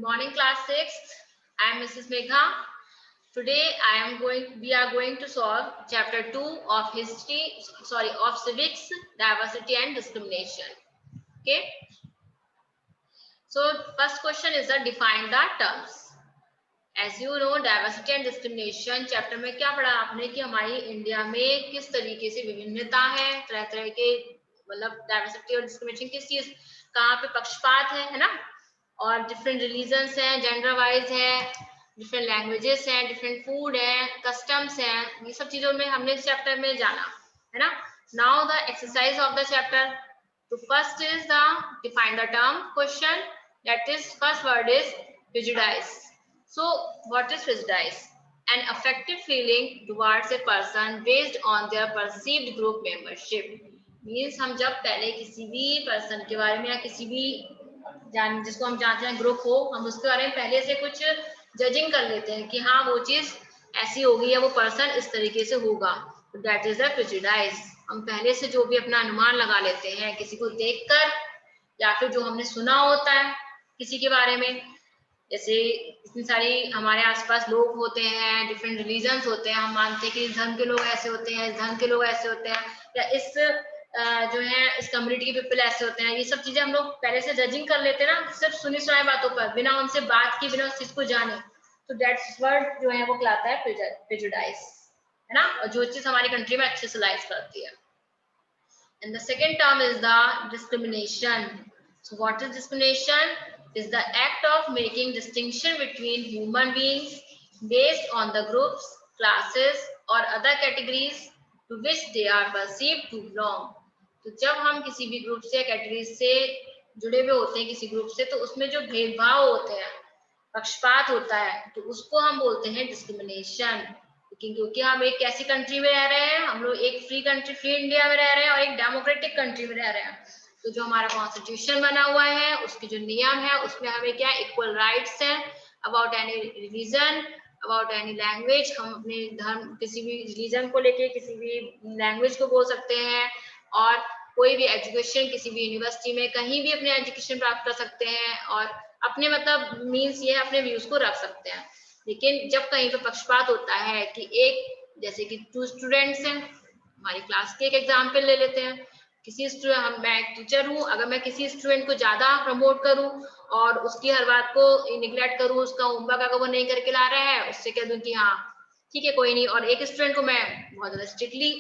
Morning class 6th. I am Mrs. Megha. Today we are going to solve chapter 2 of civics, diversity and discrimination. Okay. So first question is define the terms. As you know, diversity and discrimination chapter में क्या पढ़ा आपने कि हमारी India में किस तरीके से विभिन्नता है, तरह तरह के मतलब डाइवर्सिटी और डिस्क्रिमिनेशन किस चीज कहाँ पे पक्षपात है ना, और डिफरेंट रिलीजन्स हैं, जेंडर वाइज है, डिफरेंट लैंग्वेजेस हैं, डिफरेंट फूड है, कस्टम्स हैं, ये सब चीजों में हमने इस चैप्टर में जाना है ना. Now the exercise of the chapter. तो first is the define the term question. That is first word is prejudice. So what is prejudice? An affective feeling towards a person based on their perceived group membership. Means हम जब पहले किसी भी person के बारे में या किसी भी जिसको हम जानते हैं ग्रुप हो, हम उसके बारे में पहले से कुछ जजिंग कर लेते हैं कि हाँ वो चीज ऐसी होगी या वो पर्सन इस तरीके से होगा. That is the prejudice. हम पहले से जो भी अपना अनुमान लगा लेते हैं किसी को देखकर या फिर जो हमने सुना होता है किसी के बारे में. जैसे इतनी सारी हमारे आसपास लोग होते हैं, डिफरेंट रिलीजन्स होते हैं, हम मानते हैं कि इस धर्म के लोग ऐसे होते हैं, इस धर्म के लोग ऐसे होते हैं, या इस जो है इस कम्युनिटी के पीपल ऐसे होते हैं. ये सब चीजें हम लोग पहले से जजिंग कर लेते हैं ना, सिर्फ सुनी सुनाई बातों पर, बिना उनसे बात की, बिना उस चीज को जाने. तो दैट्स वर्ड जो है वो कहलाता है प्रेजुडाइज, है ना, और जो चीज हमारी कंट्री में अच्छे से लाइज करती है. And the second term is the discrimination. So what is discrimination? Is the act of making distinction between human beings based on the groups, classes or other categories to which they are perceived to belong. तो जब हम किसी भी group से category से जुड़े हुए होते हैं किसी ग्रुप से, तो उसमें जो भेदभाव होते हैं, पक्षपात होता है, तो उसको हम बोलते हैं डिस्क्रिमिनेशन. क्योंकि हम एक ऐसी कंट्री में रह रहे हैं, हम लोग एक फ्री कंट्री, फ्री इंडिया में रह रहे हैं और एक डेमोक्रेटिक कंट्री में रह रहे हैं. तो जो हमारा कॉन्स्टिट्यूशन बना हुआ है, उसके जो नियम है, उसमें हमें क्या इक्वल राइट्स हैं about any religion, about any language. हम अपने धर्म किसी भी रिलीजन को लेके किसी भी लैंग्वेज को बोल सकते हैं, और कोई भी एजुकेशन किसी भी यूनिवर्सिटी में कहीं भी अपने एजुकेशन प्राप्त कर सकते हैं, और अपने मतलब मीन्स ये अपने व्यूज को रख सकते हैं. लेकिन जब कहीं पे पक्षपात होता है कि एक जैसे कि 2 स्टूडेंट्स हैं, हमारी क्लास के एक एग्जाम्पल ले लेते हैं. किसी स्टूडेंट, मैं एक टीचर हूँ, अगर मैं किसी स्टूडेंट को ज्यादा प्रमोट करूँ और उसकी हर बात को निगलेक्ट करूँ, उसका होमवर्क अगर वो नहीं करके ला रहा है, उससे कह दूं कि हाँ ठीक है कोई नहीं, और एक स्टूडेंट को मैं बहुत ज्यादा स्ट्रिक्टली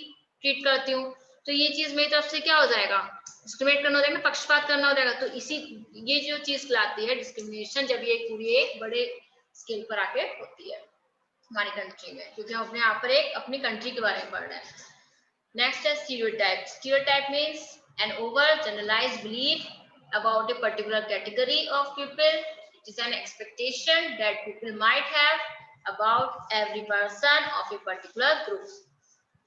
ट्रीट करती हूँ, तो ये चीज मेरी तरफ से क्या हो जाएगा, डिस्क्रिमिनेट करना हो जाएगा, पक्षपात करना हो जाएगा. तो इसी ये जो चीज लाती है डिस्क्रिमिनेशन, जब ये पूरी एक बड़े स्केल पर आके होती है हमारी कंट्री में, क्योंकि हम अपने यहाँ पर एक अपनी कंट्री के बारे में पढ़ रहे हैं. Next is stereotype. Stereotype means an over generalized belief about a particular category of people. It is an expectation that people might have about every person of a particular group.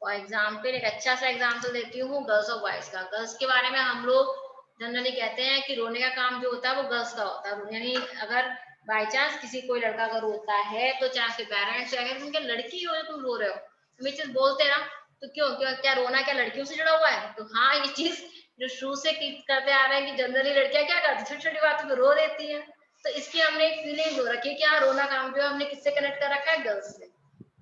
For example, एक अच्छा सा example देती हूँ girls और boys का. Girls के बारे में हम लोग जनरली कहते हैं कि रोने का काम जो होता है वो गर्ल्स का होता है. यानी अगर बाई चांस किसी कोई लड़का अगर रोता है, तो चाहे उसके पेरेंट्स चाहे उनके लड़की हो, तुम रो रहे हो, तो ये चीज बोलते हैं ना. तो क्यों क्यों क्या रोना क्या लड़कियों से जुड़ा हुआ है? तो हाँ, ये चीज जो शुरू से करते आ रहे हैं कि जनरली लड़कियां क्या करती है, छोटी छोटी बातों पर रो देती है. तो इसकी हमने एक फीलिंग हो रखी है कि हाँ, रोना काम जो है हमने किससे कनेक्ट कर रखा है, गर्ल्स से.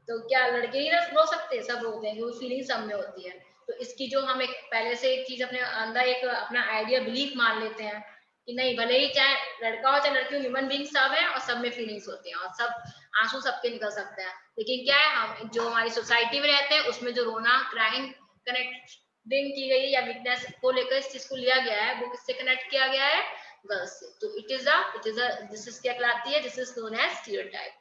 तो क्या लड़के ही रो सकते हैं? सब रोते हैं, वो फीलिंग सब में होती है. तो इसकी जो हम एक पहले से एक चीज अपने अंदर एक अपना आइडिया बिलीफ मान लेते हैं कि नहीं, भले ही चाहे लड़का हो चाहे लड़की हो, ह्यूमन बीइंग सब है और सब में फीलिंग्स होती हैं और सब आंसू सबके निकल सकते हैं. लेकिन क्या है, हम जो हमारी सोसाइटी में रहते हैं उसमें जो रोना क्राइम कनेक्टिंग की गई या वीकनेस को लेकर इस चीज को लिया गया है, वो किससे कनेक्ट किया गया है, गर्ल्स से. तो इट इज दिस इज क्या कहलाती है, this is known as stereotype.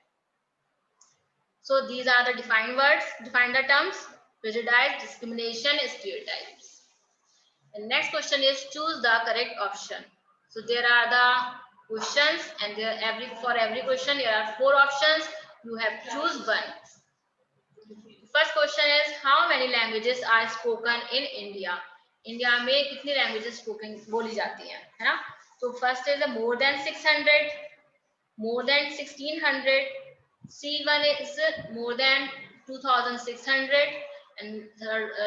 So these are the defined words, define the terms: prejudice, discrimination, stereotypes. And next question is choose the correct option. So there are the questions, and for every question there are 4 options. You have to choose one. First question is how many languages are spoken in India? India में कितनी languages spoken बोली जाती हैं, है ना? So first is more than 600, more than 1600. C1 is more than 2600 and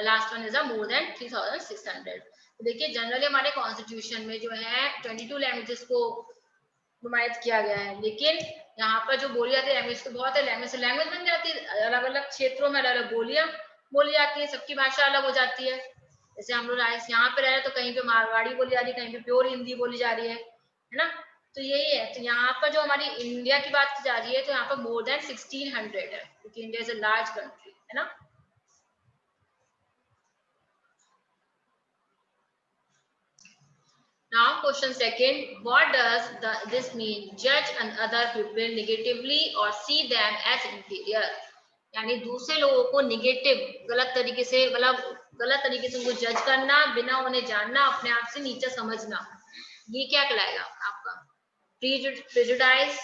last one is more than 3600. तो देखिए generally हमारे कॉन्स्टिट्यूशन में जो है 22 लैंग्वेजेस को नुमाइश किया गया है। लेकिन यहाँ पर जो बोली जाती है लैंग्वेज तो बहुत है, लैंग्वेज से लैंग्वेज बन जाती है, अलग अलग क्षेत्रों में अलग अलग बोलियां बोली जाती है, सबकी भाषा अलग हो जाती है। जैसे हम लोग यहाँ पे रह रहे हैं तो कहीं पे मारवाड़ी बोली जा रही है, कहीं पे प्योर हिंदी बोली जा रही है ना। तो यही है। तो यहाँ पर जो हमारी इंडिया की बात की जा रही है तो यहाँ पर मोर देन 1600 है, क्योंकि India is a large country, है ना। Now question second, what does this mean? Judge and other people negatively or see them as inferior. यानी दूसरे लोगों को निगेटिव गलत तरीके से, मतलब गलत तरीके से उनको जज करना, बिना उन्हें जानना, अपने आप से नीचा समझना, ये क्या कहलाएगा आपका? प्रेजुडाइज,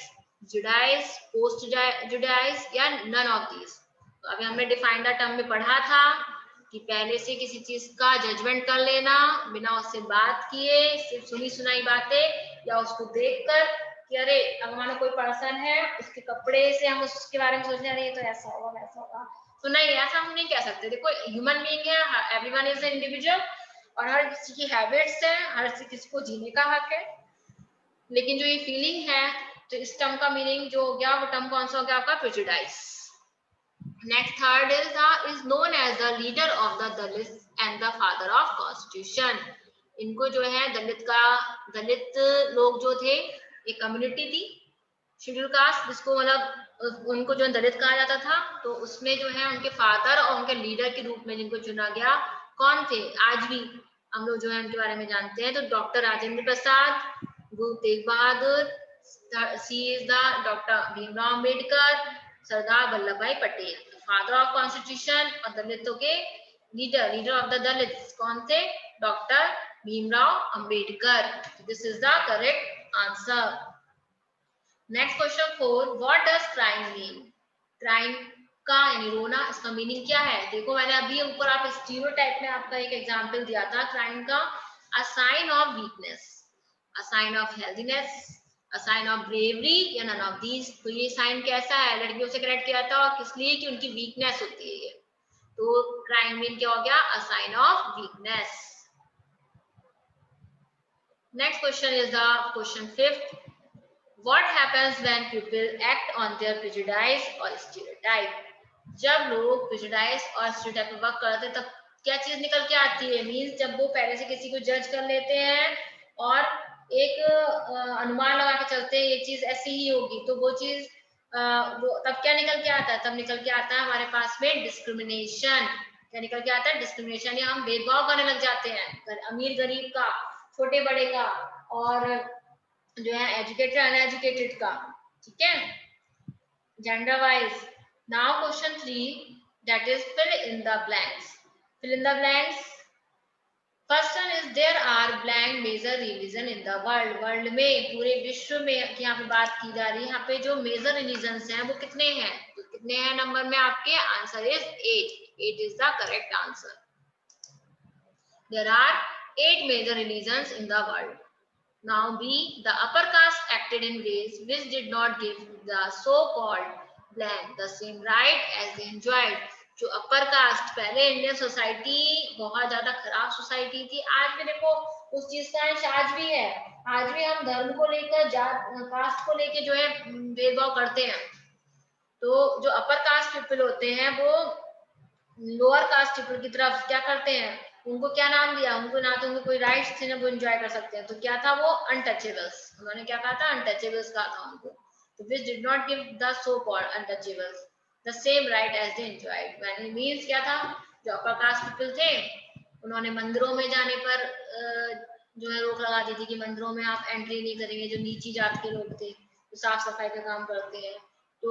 जुडाइज, पोस्ट जुडाइज या नन ऑफ दीज। तो अभी हमने डिफाइंड द टर्म में पढ़ा था कि पहले से किसी चीज का जजमेंट कर लेना बिना उससे बात किए, सिर्फ सुनी सुनाई बातें या उसको देखकर कि अरे अगर मानो कोई पर्सन है उसके कपड़े से हम उसके बारे में सोचने रहे तो ऐसा होगा वैसा होगा, तो नहीं, ऐसा हम नहीं कह सकते। देखो ह्यूमन बीइंग है, एवरीवन इज एन इंडिविजुअल और हर किसी की हैबिट्स है, हर किसी को जीने का हक है। लेकिन जो ये फीलिंग है, तो इस टर्म का मीनिंग जो हो गया वो टर्म कौन सा हो गया आपका? Prejudice. Next, third is known as the leader of the Dalits and the father of constitution. इनको जो है दलित लोग जो थे, एक कम्युनिटी थी शेड्यूल कास्ट, जिसको मतलब उनको जो दलित कहा जाता था, तो उसमें जो है उनके फादर और उनके लीडर के रूप में जिनको चुना गया, कौन थे? आज भी हम लोग जो है उनके बारे में जानते हैं। तो doctor Rajendra Prasad, Guru Tegh Bahadur, C is the doctor Bhimrao Ambedkar, Sardar Vallabh Bhai Patel, father of constitution और दलितों के लीडर ऑफ द दलित कौन थे? Doctor Bhimrao Ambedkar. This is the correct answer. Next question 4, what does crime mean? Crime का यानी रोना, इसका मीनिंग क्या है? देखो मैंने अभी ऊपर आप स्टीरियोटाइप में आपका एक एग्जांपल दिया था क्राइम का, a sign of weakness, a sign of healthiness, a sign of bravery या नन ऑफ दीज। तो ये साइन कैसा है? लड़कियों से कनेक्ट किया था, और किस लिए? कि उनकी वीकनेस होती है ये। तो क्राइम मीन क्या हो गया? A sign of weakness. Next question is the question 5th, what happens when people act on their prejudice or stereotype? जब लोग prejudice और stereotype पर वर्क करते हैं तब क्या चीज निकल के आती है? मीन्स जब वो पहले से किसी को जज कर लेते हैं और एक अनुमान लगा के चलते हैं ये चीज ऐसी ही होगी, तो वो चीज वो तब क्या निकल के आता है? तब निकल के आता है हमारे पास में डिस्क्रिमिनेशन। क्या निकल के आता है? डिस्क्रिमिनेशन, या हम भेदभाव करने लग जाते हैं अमीर गरीब का, छोटे बड़े का, और जो है एजुकेटेड अनएजुकेटेड का, ठीक है, gender wise. Now question 3, that is fill in the blanks. Fill in the blanks, first one is there are blank major religion in the world. World में, पूरे विश्व में यहाँ पे बात की जा रही है, यहाँ पे जो मेजर रिलीजन्स हैं वो कितने हैं? तो कितने हैं नंबर में आपके? Answer is 8। 8 is the correct answer. There are 8 major religions in the world. Now B, the upper caste acted in ways which did not give the so-called blank the same right as they enjoyed. जो upper caste, पहले Indian society बहुत ज्यादा खराब society थी। आज भी देखो उस चीज का अंश आज भी है। आज भी हम धर्म को लेकर, जात कास्ट को लेकर जो है भेदभाव करते हैं। तो जो अपर कास्ट पीपल होते हैं वो लोअर कास्ट पीपल की तरफ क्या करते हैं? उनको क्या नाम दिया? उनको ना तो उनको कोई राइट्स थे ना वो एंजॉय कर सकते हैं। तो क्या था वो? अनटचेबल्स। उन्होंने क्या कहा था? अनटचेबल्स कहा था उनको। तो which did not give the so called untouchables the same right as they enjoyed. यानी मींस क्या था? जो अपर कास्ट पीपल थे उन्होंने मंदिरों में जाने पर जो है रोक लगा दी थी कि मंदिरों में आप एंट्री नहीं करेंगे। जो नीची जात के लोग थे, जो साफ सफाई का काम करते हैं, तो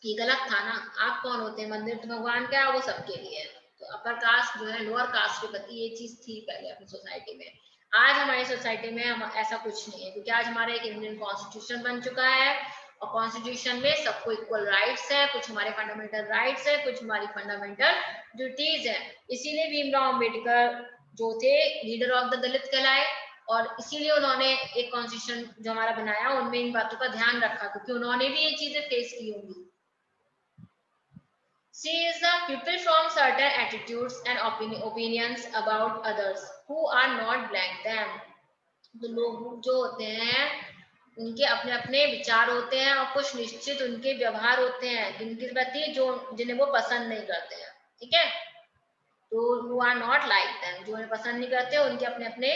ये गलत था ना। आप कौन होते हैं? मंदिर तो भगवान का है, वो सबके लिए है। तो अपर कास्ट जो है लोअर कास्ट के प्रति ये चीज थी पहले अपनी सोसाइटी में। आज हमारी सोसाइटी में ऐसा कुछ नहीं है, क्योंकि आज हमारा एक इंडियन कॉन्स्टिट्यूशन बन चुका है और कॉन्स्टिट्यूशन में सबको इक्वल राइट्स है। कुछ हमारे फंडामेंटल राइट्स है, कुछ हमारी फंडामेंटल ड्यूटीज है। इसीलिए भीमराव अम्बेडकर जो थे लीडर ऑफ द दलित कहलाए, और इसीलिए उन्होंने एक कॉन्स्टिट्यूशन जो हमारा बनाया उनमें इन बातों का ध्यान रखा, क्योंकि उन्होंने भी ये चीजें फेस की होंगी। C is the people from certain attitudes and opinions about others who are not like them. तो लोग जो होते हैं उनके अपने अपने विचार होते हैं और कुछ निश्चित उनके व्यवहार होते हैं जिनके प्रति जो जिन्हें वो पसंद नहीं करते हैं, ठीक है। तो you are not like them, जो उन्हें पसंद नहीं करते उनके अपने अपने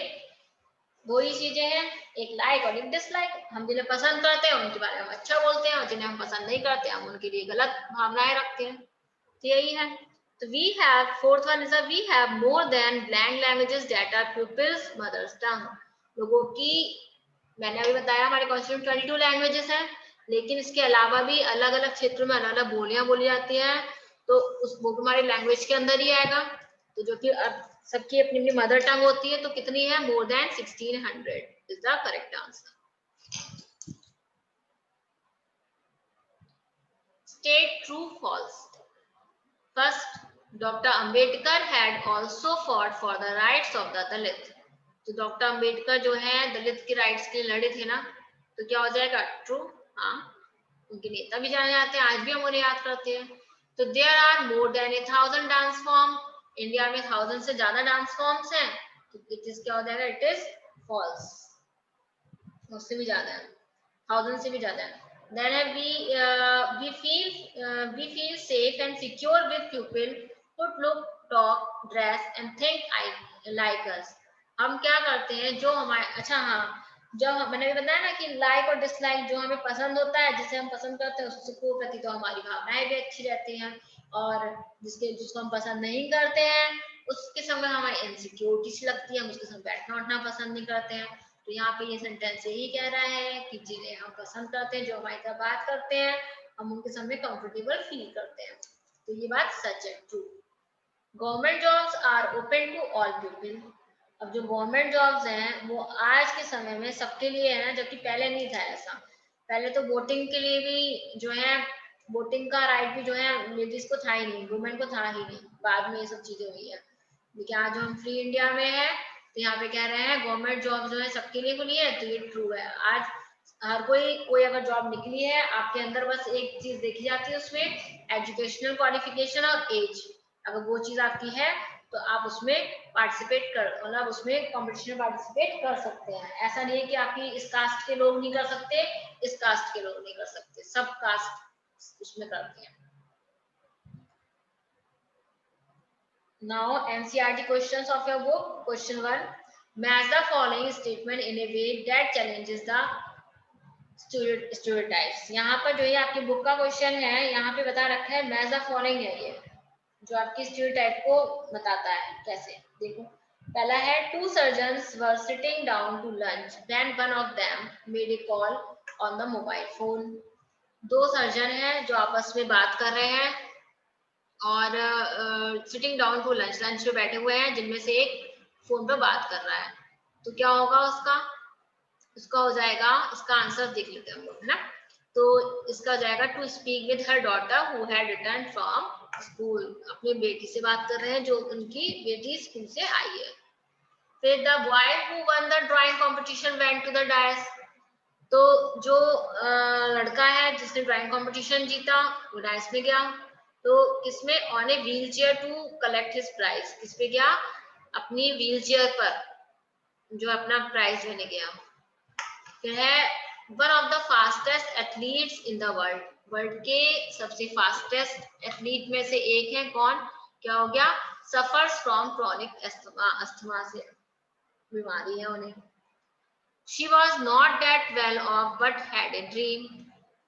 दो ही चीजें हैं, एक लाइक और एक डिसलाइक। हम जिन्हें पसंद करते हैं उनके बारे में अच्छा बोलते हैं और जिन्हें हम पसंद नहीं करते हम उनके लिए गलत भावनाएं रखते हैं। तो यही है। तो we have fourth one is we have more than blank languages that are people's mother's tongue. लोगों की, मैंने अभी बताया हमारे कॉन्स्टिट्यूट 22 लैंग्वेजेस हैं, लेकिन इसके अलावा भी अलग अलग क्षेत्रों में अलग अलग बोलियां बोली जाती हैं, तो उस वो हमारी लैंग्वेज के अंदर ही आएगा। तो जो कि सबकी अपनी अपनी मदर टंग होती है, तो कितनी है, more than 1600 is the correct answer. State true false. First, doctor Ambedkar had also fought for the rights of the Dalit. तो डॉक्टर अंबेडकर जो है दलित के राइट्स के लिए लड़े थे ना, तो क्या हो जाएगा, ट्रू। हाँ, उनके नेता भी जाने जाते हैं, आज भी हम उन्हें याद करते हैं। तो there are more than 1000 dance form. India में 1000 से ज्यादा डांस फॉर्म्स हैं, तो इट इज क्या हो जाएगा, इट इज फॉल्स। उससे भी ज्यादा है, 1000 से भी ज्यादा है। Then we feel safe and secure with people who look, talk, dress and think like us. हम क्या करते हैं, जो हमारे, अच्छा हाँ, जो मैंने भी बताया ना कि लाइक और डिसलाइक, जो हमें पसंद होता है, जिसे हम पसंद करते हैं उसको प्रति तो हमारी भावनाएं भी अच्छी रहती हैं, और जिसको हम पसंद नहीं करते हैं उसके समय हमें इनसिक्योरिटी सी लगती है, हम उसके साथ बैठना उठना पसंद नहीं करते हैं। तो यहाँ पे ये सेंटेंस यही कह रहा है कि जिन्हें हम पसंद करते हैं, जो हमारी तरह बात करते हैं, हम उनके सामने कंफर्टेबल फील करते हैं। तो ये बात सच है, true. Government jobs are open to all people. अब जो गवर्नमेंट जॉब्स हैं वो आज के समय में सबके लिए है, जबकि पहले नहीं था ऐसा। पहले तो वोटिंग के लिए भी जो है, वोटिंग का राइट भी जो है लेडीज को था ही नहीं, वुमेन को था ही नहीं, बाद में ये सब चीजें हुई है। लेकिन आज जो हम फ्री इंडिया में है, तो यहाँ पे कह रहे हैं गवर्नमेंट जॉब जो है सबके लिए खुली है, तो ये ट्रू है। आज हर कोई अगर जॉब निकली है, आपके अंदर बस एक चीज देखी जाती है उसमें, एजुकेशनल क्वालिफिकेशन और एज। अगर वो चीज आपकी है तो आप उसमें पार्टिसिपेट कर, मतलब उसमें कंपटीशन में पार्टिसिपेट कर सकते हैं। ऐसा नहीं है कि आपकी इस कास्ट के लोग नहीं कर सकते, इस कास्ट के लोग नहीं कर सकते, सब कास्ट उसमें करते हैं। Now NCERT questions of your book. Question 1. Match the following statement in a way that challenges the stereotypes. यहाँ पर जो ये आपकी बुक का क्वेश्चन है, यहाँ पे बता रखा है मैच द फॉलोइंग है, ये जो आपकी स्टीरियोटाइप को बताता है। कैसे, देखो, पहला है, two surgeons were sitting down to lunch then one of them made a call on the mobile phone. दो सर्जन हैं जो आपस में बात कर रहे हैं और sitting down to lunch, lunch पे बैठे हुए हैं, जिनमें से एक फोन पे बात कर रहा है। तो क्या होगा उसका हो जाएगा, इसका आंसर देख लेते हैं हम लोग, है ना। तो इसका हो जाएगा, to speak with her daughter who had return from school. अपनी बेटी से बात कर रहे हैं जो उनकी बेटी स्कूल से आई है। फिर the boy who won the drawing competition went to the dais. तो जो लड़का है जिसने ड्राइंग कंपटीशन जीता, वो डायस में गया। तो किसमें, on a wheel chair to collect his prize. किस पे गया, अपनी व्हील चेयर पर जो अपना प्राइज लेने गया। फिर है, one of the fastest athletes in the world. World के सबसे फास्टेस्ट एथलीट में से एक है, कौन, क्या हो गया, suffers from chronic asthma, asthma से बीमारी है उन्हें। She was not that well off but had a dream.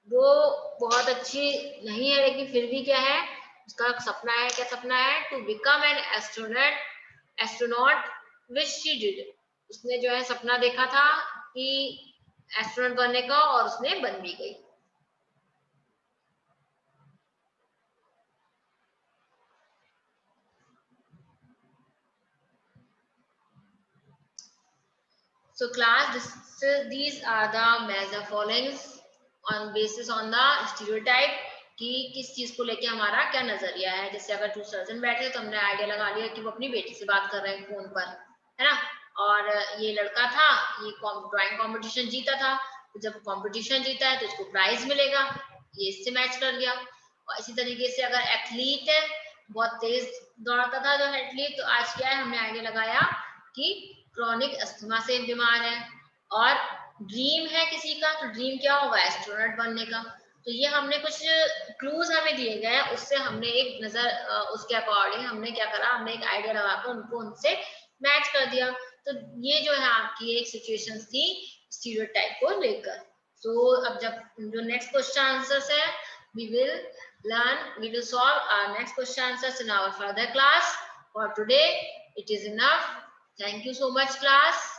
वो बहुत अच्छी नहीं है लेकिन फिर भी क्या है, उसका सपना है। क्या सपना है, to become an astronaut which she did. उसने जो है सपना देखा था कि एस्ट्रोनॉट बनने का, और उसने बन भी गई। So class, these are the major followings on basis on the stereotype कि किस चीज को लेके हमारा क्या नजरिया है। जैसे अगर टू सर्जन बैठे तो हमने आइडिया लगा लिया कि वो अपनी बेटी से बात कर रहे हैं फोन पर, है ना। और ये लड़का था, ये ड्राइंग कंपटीशन जीता था, तो जब कंपटीशन जीता है तो इसको प्राइज मिलेगा, ये इससे मैच कर गया। और इसी तरीके से अगर एथलीट है, बहुत तेज दौड़ता था जो एथलीट, तो आज क्या है, हमने आइडिया लगाया कि क्रॉनिक अस्थमा से बीमार है। और ड्रीम है किसी का, तो ड्रीम क्या होगा, एस्ट्रोनॉट बनने का। तो ये हमने कुछ क्लूज हमें दिए गए हैं, उससे हमने एक नजर उसके अकॉर्डिंग हमने क्या करा, हमने एक आइडिया लगाकर उनको उनसे मैच कर दिया। तो ये जो है आपकी एक सिचुएशन थी स्टीरियोटाइप को लेकर। तो अब जब जो नेक्स्ट क्वेश्चन आंसर्स है, we will we will solve our next question answers in our further class. For today it is enough. Thank you so much class.